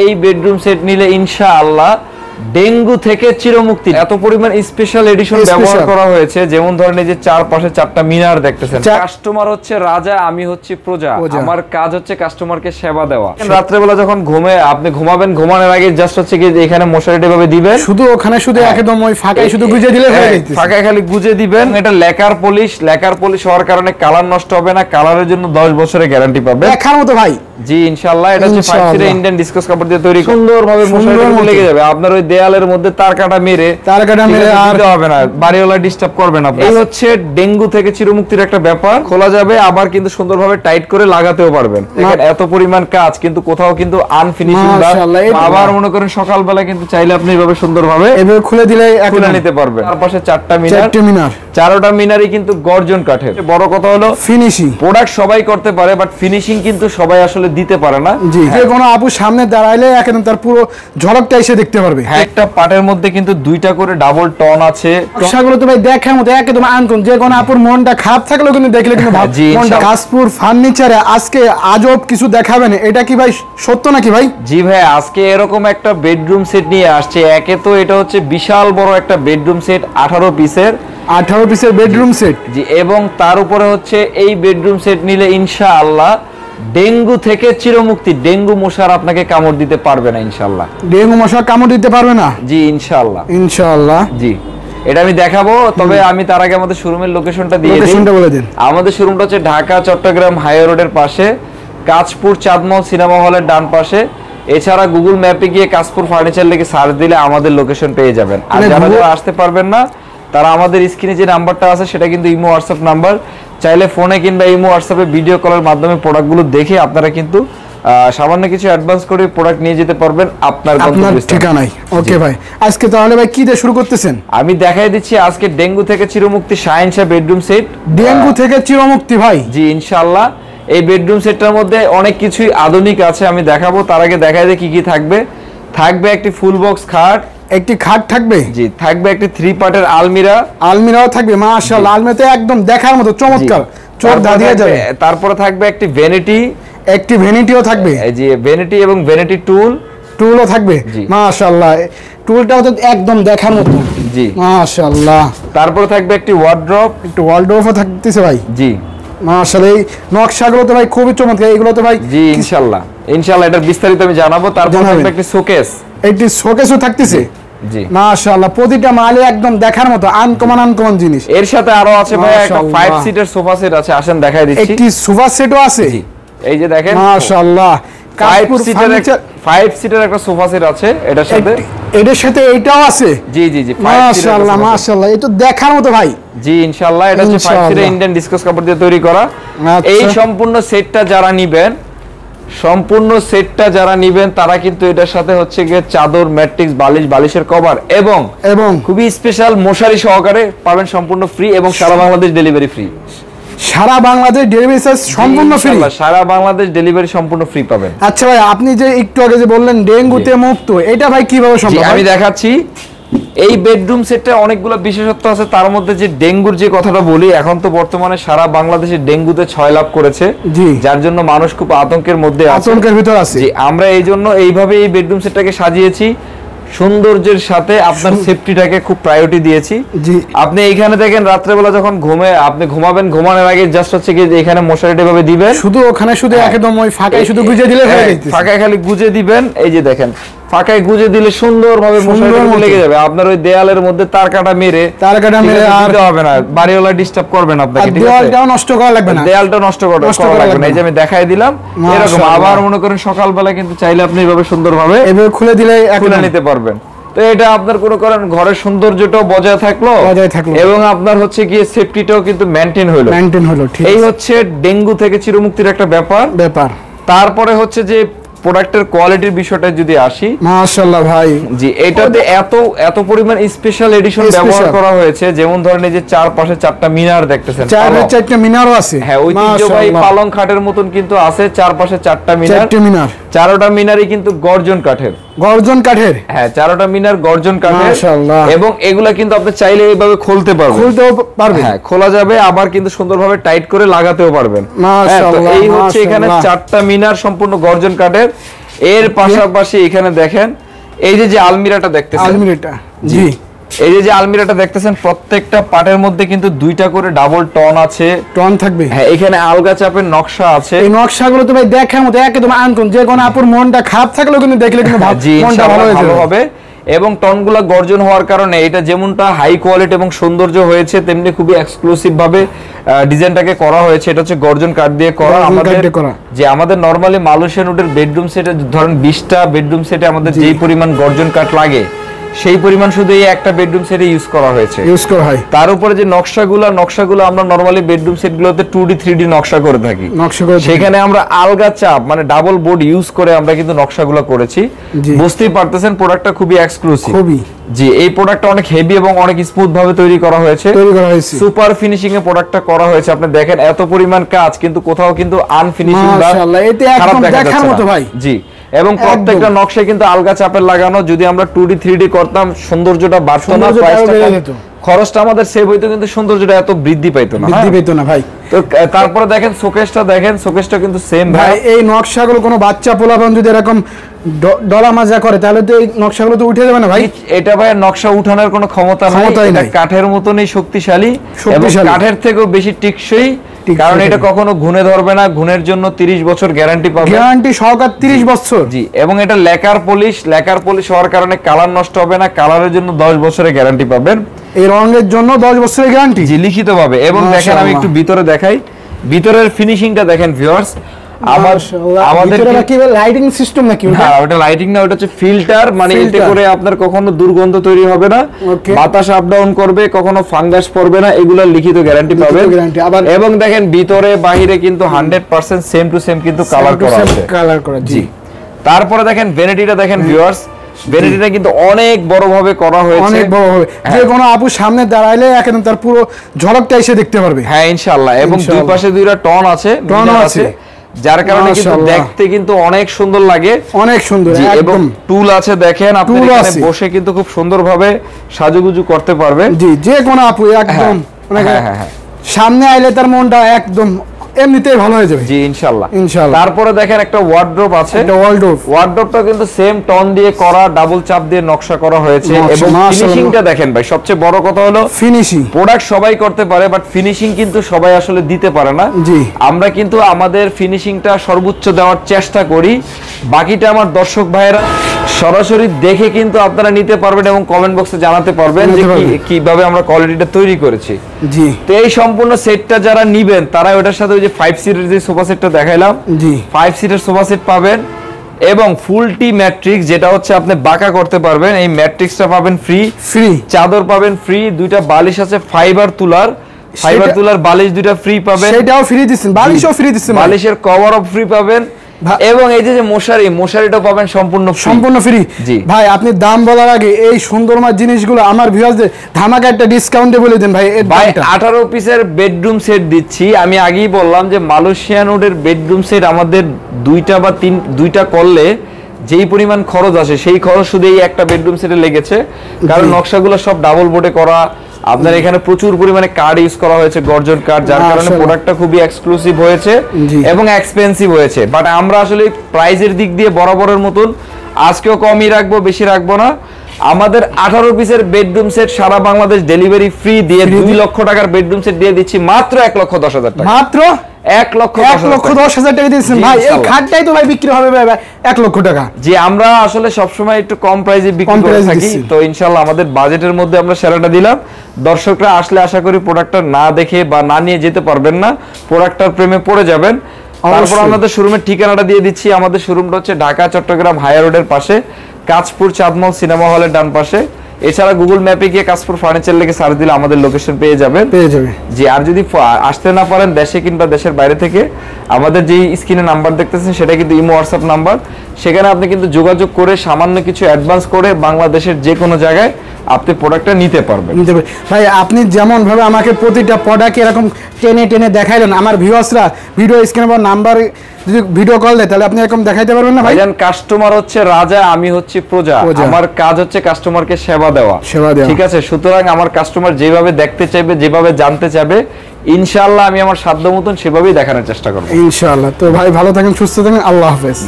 এই bedroom set নিলে ইনশাআল্লাহ ডেঙ্গু থেকে চিরমুক্তি। এত পরিমাণ স্পেশাল এডিশন ব্যবহার করা হয়েছে, যেমন ধরেন এই যে চারপাশে চারটা মিনার দেখতেছেন। কাস্টমার হচ্ছে রাজা, আমি হচ্ছি প্রজা। আমার কাজ হচ্ছে কাস্টমারকে সেবা দেওয়া। রাত্রেবেলা যখন আপনি ঘুমাবেন, ঘুমানোর আগে জাস্ট হচ্ছে কি এখানে মশারিটা এভাবে দিবেন, শুধু ওখানে শুধু একদম ওই ফাঁকায় শুধু গুজে দিলে হয়ে যাচ্ছে। ফাঁকায় খালি গুজে দিবেন। এটা লেকার পলিশ হওয়ার কারণে কালার নষ্ট হবে না। কালারের জন্য 10 বছরের গ্যারান্টি পাবেন। দেখার মতো ভাই। জি ইনশাআল্লাহ। এটা হচ্ছে 5 সিটের ইন্ডিয়ান ডিসকাস কাপড় দিয়ে তৈরি, সুন্দরভাবে মশারিটা লেগে যাবে। আপনার ওই দেয়ালের মধ্যে তার কাটা মেরে আর দিতে হবে না, বাড়িওয়ালা ডিস্টার্ব করবে না। এই হচ্ছে ডেঙ্গু থেকে চিরমুক্তির একটা ব্যাপার। খোলা যাবে, আবার কিন্তু সুন্দরভাবে টাইট করে লাগাতেও পারবেন। দেখেন এত পরিমাণ কাজ, কিন্তু কোথাও কিন্তু আনফিনিশিং। আবার মনে করেন সকালবেলা কিন্তু চাইলে আপনি এইভাবে সুন্দরভাবে এভাবে খুলে দিলে খুলে নিতে পারবেন। তারপাশে চারটা মিনার, চারটা মিনারই কিন্তু গর্জন কাঠের। বড় কথা হলো ফিনিশিং। প্রোডাক্ট সবাই করতে পারে, বাট ফিনিশিং কিন্তু সবাই আসলে দিতে পারে না। যে কোনো আপু সামনে দাঁড়াইলে একদম তার পুরো ঝলকটা এসে দেখতে পারবে। একটা পাটের মধ্যে কিন্তু দুইটা করে ডাবল টন আছে। সেগুলো তো ভাই দেখার মতো একদম আনকমন। যে কোনো আপুর মনটা খারাপ থাকলেও কিন্তু দেখলে কিন্তু মনটা। কাশপুর ফার্নিচারে আজকে আজব কিছু দেখাবেন, এটা কি ভাই সত্য নাকি ভাই? জি ভাই, আজকে এরকম একটা বেডরুম সেট নিয়ে আসছে। একে তো এটা হচ্ছে বিশাল বড় একটা বেডরুম সেট, 18 পিসের বেডরুম সেট। জি, এবং তার উপরে হচ্ছে এই বেডরুম সেট নিলে ইনশাআল্লাহ ডেঙ্গু থেকে চিরমুক্তি। ডেঙ্গু মশার আপনাকে কামড় দিতে পারবে না ইনশাআল্লাহ। ডেঙ্গু মশা কামড় দিতে পারবে না? জি ইনশাআল্লাহ। জি, এটা আমি দেখাবো। তবে আমি তার আগে আমাদের শোরুমের লোকেশনটা দিয়ে দিই। লোকেশনটা বলে দিন। আমাদের শোরুমটা হচ্ছে ঢাকা চট্টগ্রাম হাইওয়ে রোডের পাশে, কাঁচপুর চাঁদমহল সিনেমা হলের ডান পাশে। এছাড়া গুগল ম্যাপে গিয়ে কাশপুর ফার্নিচার লিখে সার্চ দিলে আমাদের লোকেশন পেয়ে যাবেন। আর যারা আসতে পারবেন না, তারা আমাদের স্ক্রিনে যে নাম্বারটা আছে সেটা কিন্তু ইমো হোয়াটসঅ্যাপ নাম্বার। চাইলে ফোনে কিংবা ইমো হোয়াটসঅ্যাপে ভিডিও কলের মাধ্যমে প্রোডাক্টগুলো দেখে আপনারা কিন্তু সামান্য কিছু অ্যাডভান্স করে প্রোডাক্ট নিয়ে যেতে পারবেন আপনার ঠিকানায়। ওকে ভাই, আজকে তাহলে ভাই কি দিয়ে শুরু করতেছেন? আমি দেখাই দিচ্ছি আজকে ডেঙ্গু থেকে চিরমুক্তি শাহিনশাহ বেডরুম সেট। ডেঙ্গু থেকে চিরমুক্তি ভাই? জি ইনশাআল্লাহ। এই বেডরুম সেটটার মধ্যে অনেক কিছুই আধুনিক আছে, আমি দেখাবো। তার আগে দেখাই দিই কি কি থাকবে। থাকবে একটি ফুল বক্স খাট, একটি খাট থাকবে। জি, থাকবে একটি 3 পার্টের আলমিরাও থাকবে। মাশাআল্লাহ, আলমিরাতে একদম দেখার মতো চমৎকার, চোখ ধাঁধিয়ে যাবে। তারপরে থাকবে একটি ভ্যানিটিও থাকবে। জি, ভ্যানিটি এবং ভ্যানিটি টুলও থাকবে। মাশাআল্লাহ, টুলটাও তো একদম দেখার মতো। জি মাশাআল্লাহ। তারপরে থাকবে একটি ওয়ার্ড্রপও থাকতেছে ভাই। জি মাশাআল্লাহ, এই নকশাগুলো তো ভাই খুবই চমৎকার। এগুলো তো ভাই জি ইনশাআল্লাহ এটার বিস্তারিত আমি জানাবো। তারপর থাকবে একটি শোকেসও থাকতেছে। জি মাশাআল্লাহ, প্রতিটা মালে একদম দেখার মতো আনকমন জিনিস। এর সাথে আরো আছে ভাই একটা 5 সিটের সোফা সেট আছে, আসেন দেখাই দিচ্ছি। একটি সোফা সেটও আছে। জি, এই যে দেখেন মাশাআল্লাহ, 5 সিটের একটা সোফা সেট আছে। এটার সাথে এইটাও আছে। জি মাশাআল্লাহ, এটা দেখার মতো ভাই। জি ইনশাআল্লাহ। এটা হচ্ছে 5 সিটের ইন্ডিয়ান ডিসকাস কাপড় দিয়ে তৈরি করা। এই সম্পূর্ণ সেটটা যারা নিবেন তারা কিন্তু এটার সাথে হচ্ছে গিয়ে চাদর, ম্যাট্রিক্স, বালিশের কভার এবং খুবই স্পেশাল মশারি সহকারে পাবেন সম্পূর্ণ ফ্রি, এবং সারা বাংলাদেশ ডেলিভারি ফ্রি। সারা বাংলাদেশ ডেলিভারি চার্জ সম্পূর্ণ ফ্রি। সারা বাংলাদেশ ডেলিভারি সম্পূর্ণ ফ্রি পাবেন। আচ্ছা ভাই, আপনি যে একটু আগে যে বললেন ডেঙ্গুতে মুক্ত, এটা ভাই কিভাবে সম্ভব? আমি দেখাচ্ছি। এই বেডরুম সেটটা অনেকগুলো বিশেষত্ব আছে, তার মধ্যে যে ডেঙ্গুর যে কথাটা বলি, এখন তো বর্তমানে সারা বাংলাদেশে ডেঙ্গুতে 6 লাখ করেছে, যার জন্য মানুষ খুব আতঙ্কের মধ্যে আছে, আতঙ্কের ভিতর আছে। আমরা এই জন্য এইভাবে এই বেডরুম সেটটাকে সাজিয়েছি, সৌন্দর্যের সাথে আপনার সেফটিটাকে খুব প্রায়োরিটি দিয়েছি। আপনি এইখানে দেখেন রাত্রেবেলা যখন আপনি ঘুমাবেন, ঘুমানোর আগে জাস্ট হচ্ছে কি এখানে মশারিটা এভাবে দিবেন, শুধু ওখানে শুধু একদম ওই ফাঁকায় শুধু গুজে দিলে হয়ে যাচ্ছে। ফাঁকায় খালি গুজে দিবেন, এই যে দেখেন ফাঁকায় গুজে দিলে সুন্দরভাবে মশারিটা লেগে যাবে। আপনার ওই দেয়ালের মধ্যে তার কাটা মেরে আর দিতে হবে না, বাড়িওয়ালা ডিস্টার্ব করবে না আপনাকে। দেয়ালটাও নষ্ট করা লাগবে না, দেয়ালটা নষ্ট করা লাগবে না। এই যে আমি দেখাই দিলাম এরকম। আবার মনে করেন সকালবেলা কিন্তু চাইলে আপনি এইভাবে সুন্দরভাবে এভাবে খুলে দিলে খুলে নিতে পারবেন। তো এটা আপনার কোনো করেন ঘরের সৌন্দর্যটাও বজায় থাকলো এবং আপনার হচ্ছে গিয়ে সেফটিটাও কিন্তু মেইনটেইন হলো। এই হচ্ছে ডেঙ্গু থেকে চিরমুক্তির একটা ব্যাপার। তারপরে হচ্ছে যে প্রোডাক্টের কোয়ালিটির বিষয়টা যদি আসি, মাশাআল্লাহ ভাই। জি, এটাতে এত পরিমাণ স্পেশাল এডিশন ব্যবহার করা হয়েছে, যেমন ধরেন এই যে চারপাশে চারটা মিনার দেখতেছেন, চারটা মিনারও আছে। হ্যাঁ, ঐতিহ্যবাহী পালং খাটের মতন কিন্তু আছে, চারপাশে চারটা মিনার। চারটা মিনারই কিন্তু গর্জন কাঠের। হ্যাঁ, চারটা মিনার গর্জন কাঠের। মাশাআল্লাহ। এবং এগুলা কিন্তু আপনি চাইলে এইভাবে খুলতে পারবেন। হ্যাঁ, খোলা যাবে, আবার কিন্তু সুন্দরভাবে টাইট করে লাগাতেও পারবেন। মাশাআল্লাহ। এই হচ্ছে এখানে চারটা মিনার সম্পূর্ণ গর্জন কাঠের। এর পাশাপাশি এখানে দেখেন এই যে আলমিরাটা দেখতেছেন, আলমিরাটা জি এই যে আলমিরাটা দেখতেছেন প্রত্যেকটা পার্টের মধ্যে কিন্তু দুইটা করে ডাবল টন আছে, টন থাকবে। হ্যাঁ এখানে আলগা চাপের নকশা আছে। এই নকশাগুলো তো ভাই দেখার মতো একদম আনকন, যে কোনো আপুর মনটা খারাপ থাকলেও কিন্তু দেখলে কিন্তু মনটা ভালো হবে। এবং টনগুলা গর্জন হওয়ার কারণে এটা যেমনটা হাই কোয়ালিটি এবং সৌন্দর্য হয়েছে, তেমনি খুবই এক্সক্লুসিভ ভাবে ডিজাইনটাকে করা হয়েছে। এটা হচ্ছে গর্জন কাঠ দিয়ে করা। আমাদের নরমালি মালয়েশিয়ান উডের বেডরুম সেটে ধরেন 20টা বেডরুম সেটে আমাদের যেই পরিমাণ গর্জন কাঠ লাগে সেই পরিমাণ শুধু এই একটা বেডরুম সেটে ইউজ করা হয়েছে, ইউজ করা হয়। তার উপরে যে নকশাগুলো আমরা নরমালি বেডরুম সেটগুলোতে 2D 3D নকশা করে থাকি, সেখানে আমরা আলগা চাপ মানে ডাবল বোর্ড ইউজ করে আমরা কিন্তু নকশাগুলো করেছি। বুঝতেই পারতেছেন প্রোডাক্টটা খুবই এক্সক্লুসিভ। জি, এই প্রোডাক্টটা অনেক হেভি এবং অনেক স্মুথ ভাবে তৈরি করা হয়েছে, সুপার ফিনিশিং এ প্রোডাক্টটা করা হয়েছে। আপনি দেখেন এত পরিমাণ কাজ কিন্তু কোথাও কিন্তু আনফিনিশিং বা খারাপ দেখার মতো ভাই। জি, এবং প্রত্যেকটা নকশায় কিন্তু আলগা চাপের লাগানো। যদি আমরা 2D 3D করতাম সৌন্দর্যটা বাড়তো না, খরচটা আমাদের সেভ হইতো, কিন্তু সৌন্দর্যটা এত বৃদ্ধি পাইতো না ভাই। তো তারপরে দেখেন শোকেসটা কিন্তু সেম ভাই। এই নকশাগুলো কোনো বাচ্চা পোলাপান যদি এরকম ডলা মাজা করে তাহলে তো এই নকশাগুলো তো উঠে যাবে না ভাই। এটা ভাই নকশা উঠানোর কোনো ক্ষমতা নাই, কাঠের মতনই শক্তিশালী এবং কাঠের থেকেও বেশি টিকসই, কারণ এটা কখনো ঘুনে ধরবে না। ঘুনের জন্য 30 বছর গ্যারান্টি পাবেন, গ্যারান্টি সহকারে 30 বছর। জি, এবং এটা লেকার পলিশ হওয়ার কারণে কালার নষ্ট হবে না, কালারের জন্য 10 বছরের গ্যারান্টি পাবেন। এই রঙের জন্য 10 বছরের গ্যারান্টি জি লিখিতভাবে। এবং দেখেন আমি একটু ভিতরে দেখাই, ভিতরের ফিনিশিংটা দেখেন ভিউয়ার্স। আমাদের কি লাইটিং সিস্টেম নাকি? হ্যাঁ, ওটা লাইটিং না, ওটা হচ্ছে ফিল্টার, মানে এতে করে আপনার কখনো দুর্গন্ধ তৈরি হবে না, বাতাস আপ ডাউন করবে, কখনো ফাঙ্গাস পড়বে না, এগুলা লিখিত গ্যারান্টি পাবেন। এবং দেখেন ভিতরে বাহিরে কিন্তু 100% সেম টু সেম কিন্তু কালার করা আছে। জি, তারপরে দেখেন ভ্যানিটিটা দেখেন ভিউয়ার্স, ভ্যানিটিটা কিন্তু অনেক বড় ভাবে করা হয়েছে, অনেক বড় হবে, যে কোনো আপু সামনে দাঁড়াইলে একদম তার পুরো ঝলকটা এসে দেখতে পারবে। হ্যাঁ ইনশাআল্লাহ। এবং দুই পাশে দুইটা টন আছে, যার কারণে কিন্তু দেখতে কিন্তু অনেক সুন্দর লাগে, অনেক সুন্দর। এবং টুল আছে দেখেন, আপনি এখানে বসে কিন্তু খুব সুন্দরভাবে সাজুগুজু করতে পারবেন। জি, যে কোনো আপু একদম সামনে আইলে তার মনটা একদম এমনিতেই ভালো হয়ে যাবে। জি ইনশাআল্লাহ। তারপরে দেখেন একটা ওয়ার্ডরোব আছে, ওয়ার্ডরোবটা কিন্তু সেম টন দিয়ে করা, ডাবল চাপ দিয়ে নকশা করা হয়েছে। এবং ফিনিশিংটা দেখেন ভাই, সবচেয়ে বড় কথা হলো ফিনিশিং। প্রোডাক্ট সবাই করতে পারে, বাট ফিনিশিং কিন্তু সবাই আসলে দিতে পারে না। জি, আমরা কিন্তু আমাদের ফিনিশিংটা সর্বোচ্চ দেওয়ার চেষ্টা করি। বাকিটা আমার দর্শক ভাইয়েরা সরাসরি দেখে কিন্তু আপনারা নিতে পারবেন এবং কমেন্ট বক্সে জানাতে পারবেন যে কিভাবে আমরা কোয়ালিটিটা তৈরি করেছি। জি, তো এই সম্পূর্ণ সেটটা যারা নিবেন তারা ওটার সাথে ওই যে 5 সিটের যে সোফা সেটটা দেখাইলাম, জি 5 সিটের সোফা সেট পাবেন। এবং ফুল টি ম্যাট্রিক্স, যেটা হচ্ছে আপনি বাঁকা করতে পারবেন, এই ম্যাট্রিক্সটা পাবেন ফ্রি। চাদর পাবেন ফ্রি, দুইটা বালিশ আছে ফাইবার তুলার বালিশ দুইটা ফ্রি পাবেন, সেটাও ফ্রি দিচ্ছেন, বালিশও ফ্রি দিচ্ছেন, বালিশের কভারও ফ্রি পাবেন। এবং এই যে মশারিটা পাবেন সম্পূর্ণ ফ্রি। জি ভাই, আপনি দাম বলার আগে এই সুন্দরময় জিনিসগুলো আমার ভিউয়ারদের ধামাকা একটা ডিসকাউন্টে বলে দেন ভাই। ভাই 18 পিসের বেডরুম সেট দিচ্ছি। আমি আগেই বললাম যে মালয়েশিয়ান উডের বেডরুম সেট আমাদের দুইটা করলে যেই পরিমাণ খরচ আসে সেই খরচ শুধু এই একটা বেডরুম সেটে লেগেছে, কারণ নকশাগুলো সব ডাবল বোর্ডে করা। আপনার এখানে প্রচুর পরিমাণে কার্ড ইউজ করা হয়েছে, গর্জন কার্ড, যার কারণে প্রোডাক্টটা খুবই এক্সক্লুসিভ হয়েছে এবং এক্সপেন্সিভ হয়েছে। বাট আমরা আসলে প্রাইজের দিক দিয়ে বরাবরের মতন আজকেও কমই রাখবো, বেশি রাখবো না। আমাদের 18 পিসের বেডরুম সেট সারা বাংলাদেশ ডেলিভারি ফ্রি দিয়ে 2 লক্ষ টাকার বেডরুম সেট দিয়ে দিচ্ছি মাত্র 1,10,000 টাকা। মাত্র 1,10,000 টাকা দিচ্ছেন ভাই। এই খাটটাই তো ভাই বিক্রি হবে ভাই 1 লক্ষ টাকা। জি, আমরা আসলে সবসময় একটু কম প্রাইসে বিক্রি করে থাকি, তো ইনশাআল্লাহ আমাদের বাজেটের মধ্যে আমরা সেরাটা দিলাম। দর্শকরা আসলে আশা করি প্রোডাক্টটা না দেখে বা না নিয়ে যেতে পারবেন না, প্রোডাক্টটার প্রেমে পড়ে যাবেন। তারপর আমাদের শোরুমের ঠিকানাটা দিয়ে দিচ্ছি। আমাদের শোরুমটা হচ্ছে ঢাকা চট্টগ্রাম হাই রোডের পাশে, কাঁচপুর চাঁদমল সিনেমা হলের ডান পাশে। এছাড়া গুগল ম্যাপে গিয়ে কাঁচপুর ফার্নিচার লিখে সার্চ দিলে আমাদের লোকেশন পেয়ে যাবে। জি, আর যদি আসতে না পারেন দেশে কিংবা দেশের বাইরে থেকে, আমাদের যেই স্ক্রিনে নাম্বার দেখতেছেন সেটা কিন্তু ইমো হোয়াটসঅ্যাপ নাম্বার, সেখানে আপনি কিন্তু যোগাযোগ করে সামান্য কিছু অ্যাডভান্স করে বাংলাদেশের যে কোনো জায়গায় আপনি প্রোডাক্টটা নিতে পারবেন। ভাই আপনি যেমন ভাবে আমাকে প্রতিটা প্রোডাক্ট এরকম টেনে দেখাইলেন, আমার ভিউয়ার্সরা ভিডিও স্ক্রিনে বা নাম্বার যদি ভিডিও কল দেয় তাহলে আপনি এরকম দেখাইতে পারবেন না ভাইজান? কাস্টমার হচ্ছে রাজা, আমি হচ্ছি প্রজা। আমার কাজ হচ্ছে কাস্টমারকে সেবা দেওয়া। ঠিক আছে, সুতরাং আমার কাস্টমার যেভাবে দেখতে চাইবে, যেভাবে জানতে চাইবে, ইনশাআল্লাহ আমি আমার সাধ্য মতন সেভাবেই দেখানোর চেষ্টা করব ইনশাআল্লাহ। তো ভাই ভালো থাকেন, সুস্থ থাকেন, আল্লাহ হাফেজ।